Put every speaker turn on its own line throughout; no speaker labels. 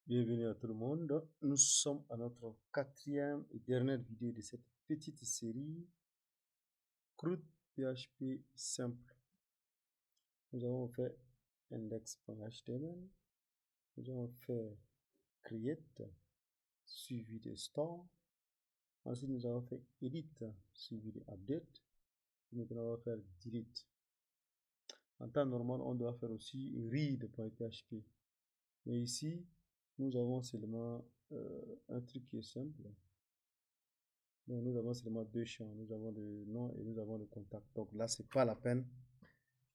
Bienvenue à tout le monde. Nous sommes à notre quatrième et dernière vidéo de cette petite série CRUD PHP simple. Nous avons fait index.html, nous avons fait create suivi de store, ensuite nous avons fait edit suivi de update, et maintenant on va faire delete. En temps normal, on doit faire aussi read.php, mais ici nous avons seulement un truc qui est simple. Donc nous avons seulement deux champs, nous avons le nom et nous avons le contact. Donc là, c'est pas la peine,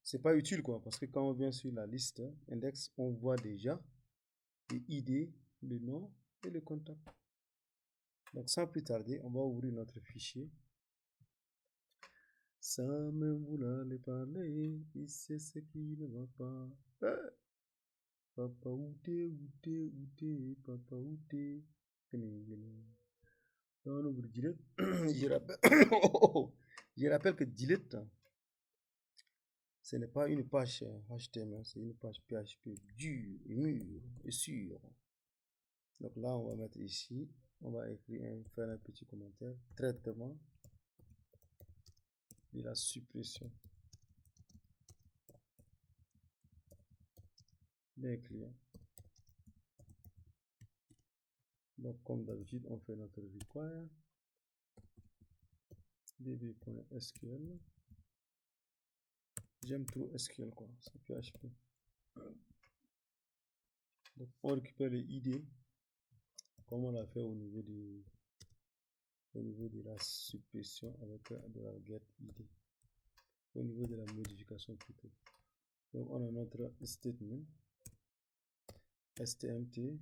c'est pas utile quoi, parce que quand on vient sur la liste index, on voit déjà le ID, le nom et le contact. Donc sans plus tarder, on va ouvrir notre fichier. Sans même vouloir les parler, il sait ce qui ne va pas. Papa outé, papa outé. On ouvre delete. Je rappelle que delete, ce n'est pas une page HTML, c'est une page PHP dure, mûre et sûre. Donc là, on va mettre ici, on va écrire, faire un petit commentaire, traitement de la suppression d'un client. Donc comme d'habitude, on fait notre require db.sql. J'aime trop SQL quoi, c'est PHP. Donc on récupère les ID comme on l'a fait au niveau de la suppression avec de la get ID, au niveau de la modification plutôt. Donc on a notre statement stmt.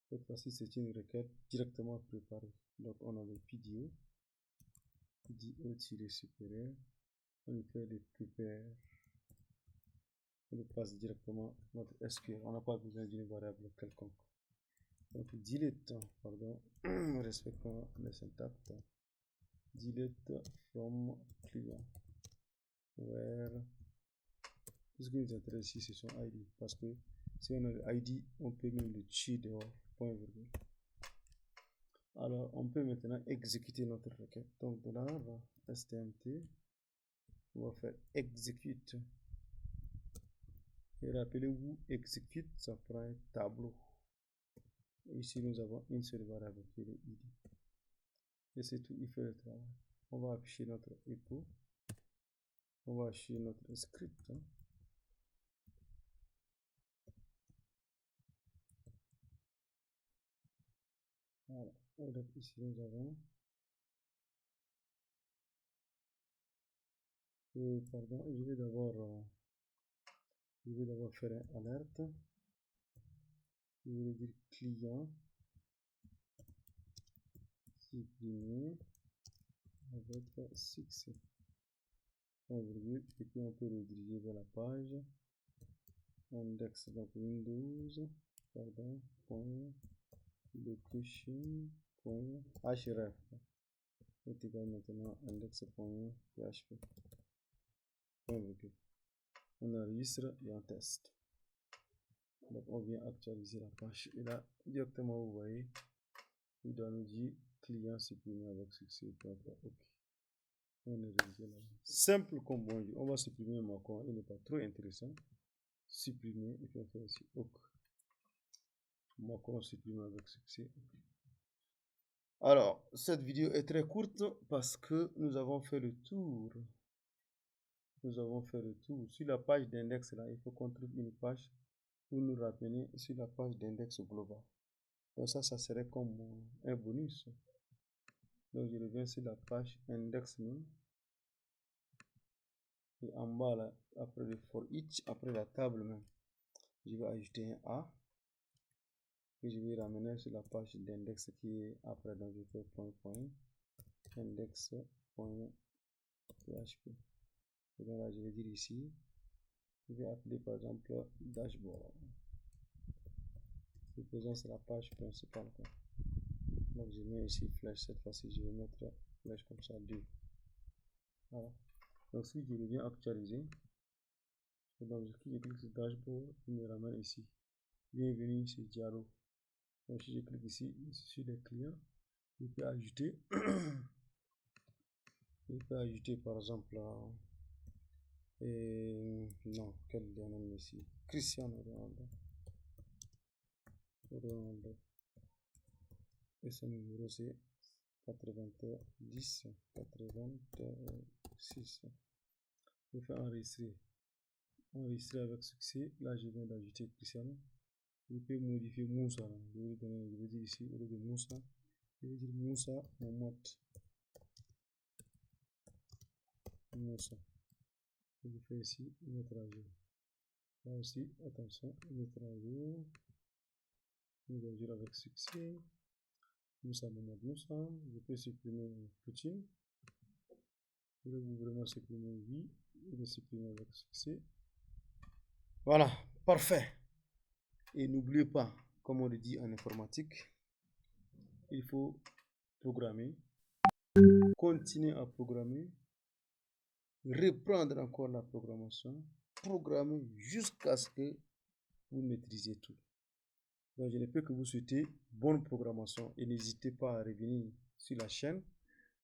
Cette fois-ci c'est une requête directement préparée. Donc on a le PDO supérieur, on fait le prepare, on passe directement notre SQL, on n'a pas besoin d'une variable quelconque. Donc delete, pardon, respectons le syntaxe, delete from client, where, tout ce qui nous intéresse ici c'est son ID, parce que si on a le ID, on peut même le tuer dehors, point virgule. Alors on peut maintenant exécuter notre requête. Donc de là, stmt, on va faire execute. Et rappelez-vous, execute, ça prend un tableau. Ici nous avons une seule variable qui est le ID. Et c'est tout, il fait le travail. On va afficher notre echo. On va afficher notre script. Voilà. Donc ici nous avons pardon, je vais d'abord faire un alerte. Je vais dire client supprimé avec succès. Et puis on peut rediriger vers la page index, donc Windows, pardon, point location point href est égal maintenant index.php. On enregistre et on teste. Donc on vient actualiser la page et là directement vous voyez il doit nous dire client supprimé avec succès. Ok, on est réalisé là. Simple comme bonjour. On va supprimer mon compte, il n'est pas trop intéressant. Supprimer et puis on fait ici ok. Mon compte supprimé avec succès. Alors cette vidéo est très courte parce que nous avons fait le tour. Sur la page d'index là, il faut qu'on trouve une page pour nous ramener sur la page d'index global. Donc ça serait comme un bonus. Donc je reviens sur la page index name. Et en bas là, après le for each, après la table même, je vais ajouter un A. Et je vais ramener sur la page d'index qui est après, donc je fais index.php. Et donc là je vais dire ici, je vais appeler par exemple dashboard. Supposons c'est la page principale quoi. Donc je mets ici flèche, cette fois-ci je vais mettre flèche comme ça 2. Voilà. Donc si je reviens actualiser, donc je clique sur dashboard, il me ramène ici. Bienvenue sur Diallo. Donc si je clique ici sur les clients, je peux ajouter, par exemple, non, quel Lionel Messi? Cristiano Ronaldo. Et son numéro c'est 90 86. Je fais enregistrer avec succès. Là je viens d'ajouter Cristiano. Je peux modifier Moussa. Je vais dire ici au lieu de Moussa, je vais dire Moussa Mohamed. Moussa. Je fais ici mettre à jour. Là aussi, attention, mettre à jour. Mise à jour avec succès. Moussa Mohamed Moussa. Je peux supprimer Poutine. Voulez-vous vraiment supprimer? Oui. Je vais supprimer avec succès. Voilà, parfait. Et n'oubliez pas, comme on le dit en informatique, il faut programmer, continuer à programmer, reprendre encore la programmation, programmer jusqu'à ce que vous maîtrisez tout. Donc je ne peux que vous souhaiter bonne programmation et n'hésitez pas à revenir sur la chaîne.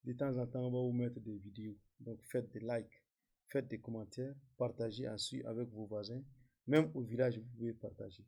De temps en temps, on va vous mettre des vidéos. Donc faites des likes, faites des commentaires, partagez ensuite avec vos voisins. Même au village, vous pouvez partager.